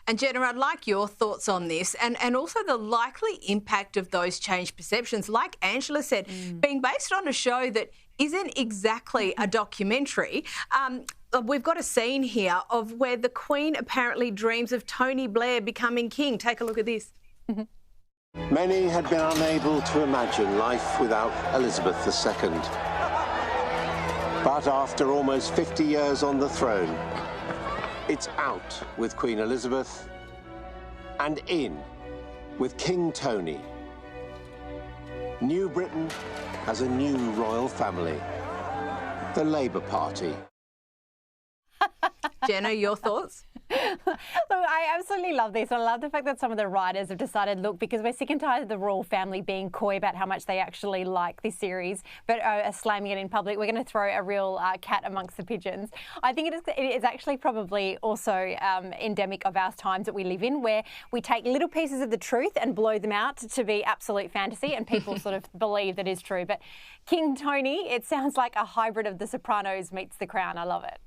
And Jenna, I'd like your thoughts on this and also the likely impact of those changed perceptions. Like Angela said, being based on a show that isn't exactly a documentary. We've got a scene here of where the Queen apparently dreams of Tony Blair becoming king. Take a look at this. Many had been unable to imagine life without Elizabeth II. But after almost 50 years on the throne, it's out with Queen Elizabeth and in with King Tony. New Britain has a new royal family, the Labour Party. Jenna, your thoughts? Look, I absolutely love this. I love the fact that some of the writers have decided, look, because we're sick and tired of the royal family being coy about how much they actually like this series, but are slamming it in public, we're going to throw a real cat amongst the pigeons. I think it is actually probably also endemic of our times that we live in, where we take little pieces of the truth and blow them out to be absolute fantasy, and people sort of believe that is true. But King Tony, it sounds like a hybrid of The Sopranos meets The Crown. I love it.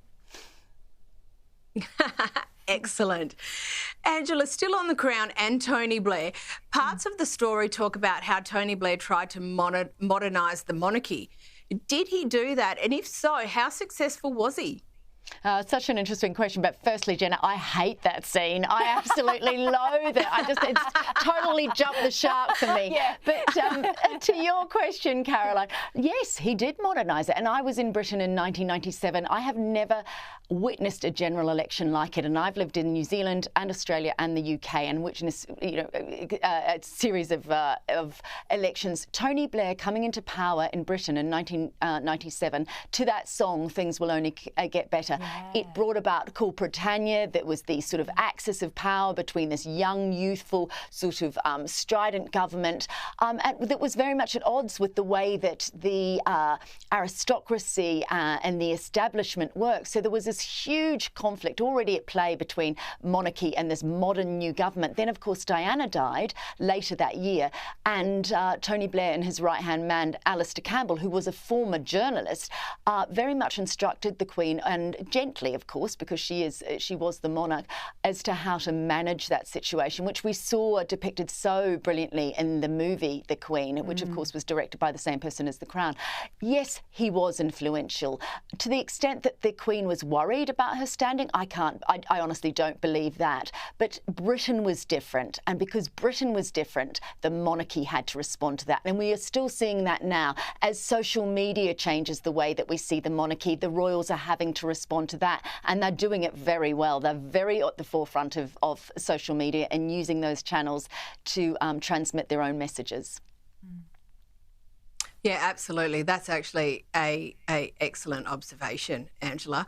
Excellent. Angela, still on The Crown and Tony Blair, parts of the story talk about how Tony Blair tried to modernise the monarchy. Did he do that? And if so, how successful was he? Such an interesting question. But firstly, Jenna, I hate that scene. I absolutely loathe it. It's totally jumped the shark for me. Yeah. But to your question, Caroline, yes, he did modernise it. And I was in Britain in 1997. I have never witnessed a general election like it. And I've lived in New Zealand and Australia and the UK and witnessed, a series of elections. Tony Blair coming into power in Britain in 1997 to that song, Things Will Only Get Better. Yeah. It brought about Cool Britannia. That was the sort of axis of power between this young, youthful, sort of strident government, and that was very much at odds with the way that the aristocracy and the establishment worked. So there was this huge conflict already at play between monarchy and this modern new government. Then, of course, Diana died later that year, and Tony Blair and his right-hand man, Alistair Campbell, who was a former journalist, very much instructed the Queen, and gently, of course, because she was the monarch, as to how to manage that situation, which we saw depicted so brilliantly in the movie The Queen, which of course was directed by the same person as The Crown. Yes, he was influential. To the extent that the Queen was worried about her standing, I honestly don't believe that. But Britain was different, and because Britain was different, the monarchy had to respond to that. And we are still seeing that now. As social media changes the way that we see the monarchy, the royals are having to respond to that, and they're doing it very well. They're very at the forefront of social media and using those channels to transmit their own messages. Yeah, absolutely. That's actually a excellent observation, Angela.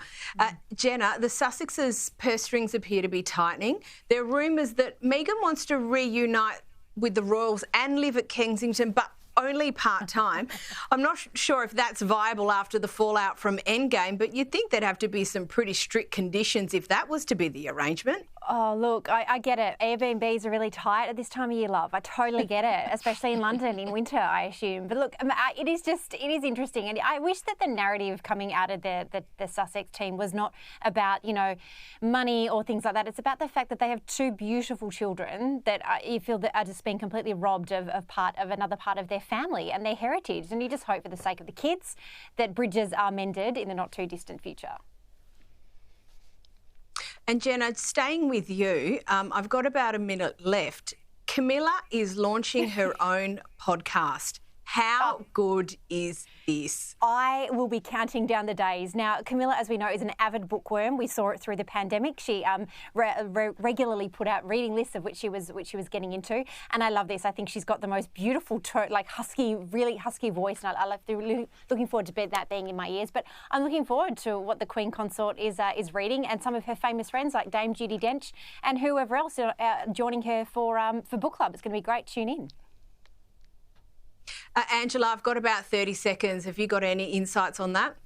Jenna, the Sussexes' purse strings appear to be tightening. There are rumours that Meghan wants to reunite with the royals and live at Kensington, but only part-time. I'm not sure if that's viable after the fallout from Endgame, but you'd think there'd have to be some pretty strict conditions if that was to be the arrangement. Oh, look, I get it. Airbnbs are really tight at this time of year, love. I totally get it, especially in London in winter, I assume. But look, it is interesting. And I wish that the narrative coming out of the Sussex team was not about, money or things like that. It's about the fact that they have two beautiful children that you feel that are just being completely robbed of another part of their family and their heritage. And you just hope for the sake of the kids that bridges are mended in the not too distant future. And Jenna, staying with you, I've got about a minute left. Camilla is launching her own podcast. How good is this? I will be counting down the days. Now, Camilla, as we know, is an avid bookworm. We saw it through the pandemic. She regularly put out reading lists of which she was getting into. And I love this. I think she's got the most beautiful, really husky voice. And I love looking forward to that being in my ears. But I'm looking forward to what the Queen Consort is reading, and some of her famous friends like Dame Judi Dench and whoever else are joining her for book club. It's going to be great. Tune in. Angela, I've got about 30 seconds. Have you got any insights on that?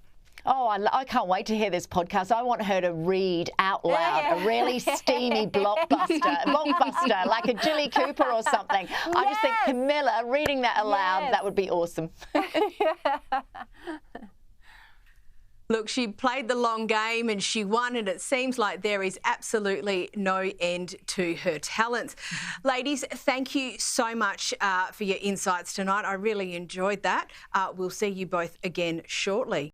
Oh, I can't wait to hear this podcast. I want her to read out loud a really steamy blockbuster, like a Jilly Cooper or something. Yes. I just think Camilla reading that aloud, that would be awesome. Look, she played the long game and she won, and it seems like there is absolutely no end to her talents. Ladies, thank you so much for your insights tonight. I really enjoyed that. We'll see you both again shortly.